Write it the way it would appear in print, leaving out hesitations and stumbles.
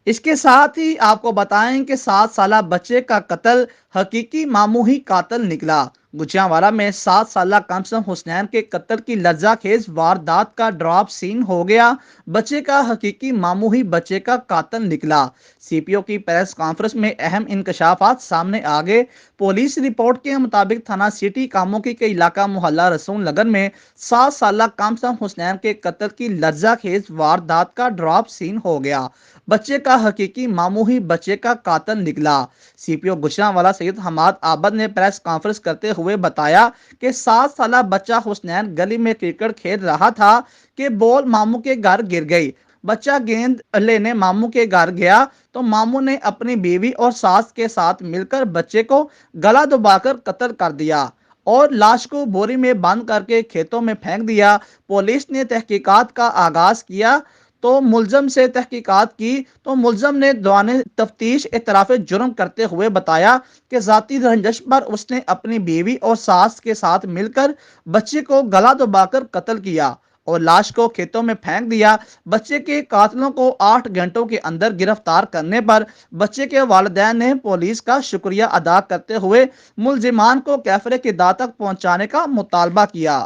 اس کے ساتھ ہی آپ کو بتائیں کہ 7 سالہ بچے کا قتل حقیقی ماموں ہی قاتل نکلا۔ گجرانوالہ میں 7 سالہ کمسم حسنین کے قتل کی لرزہ خیز واردات کا ڈراپ سین ہو گیا۔ بچے کا حقیقی ماموں ہی بچے کا قاتل نکلا۔ سی پی او کی پریس کانفرنس میں اہم انکشافات سامنے آگئے۔ پولیس رپورٹ کے مطابق تھانہ سٹی کاموں کے علاقہ محلہ رسول نگر میں 7 سالہ کمسم حسنین کے قتل کی لرزہ خیز واردات کا ڈراپ سین ہو گیا۔ بچے کا حقیقی ماموں ہی بچے کا قاتل نکلا۔ سی پی او گجرانوالہ سید حماد آبد نے پریس کانفرنس کرتے ہوئے بتایا کہ 7 سالہ بچہ حسنین گلی میں کرکٹ کھیل رہا تھا کہ بال ماموں کے گھر گر گئی۔ بچہ گیند لینے ماموں کے گھر گیا تو ماموں نے اپنی بیوی اور ساس کے ساتھ مل کر بچے کو گلا دبا کر قتل کر دیا اور لاش کو بوری میں بند کر کے کھیتوں میں پھینک دیا۔ پولیس نے تحقیقات کا آغاز کیا تو ملزم سے تحقیقات کی تو ملزم نے دوران تفتیش اعتراف جرم کرتے ہوئے بتایا کہ ذاتی رنجش پر اس نے اپنی بیوی اور ساس کے ساتھ مل کر بچے کو گلا دبا کر قتل کیا اور لاش کو کھیتوں میں پھینک دیا۔ بچے کے قاتلوں کو 8 گھنٹوں کے اندر گرفتار کرنے پر بچے کے والدین نے پولیس کا شکریہ ادا کرتے ہوئے ملزمان کو کیفرے کی داد تک پہنچانے کا مطالبہ کیا۔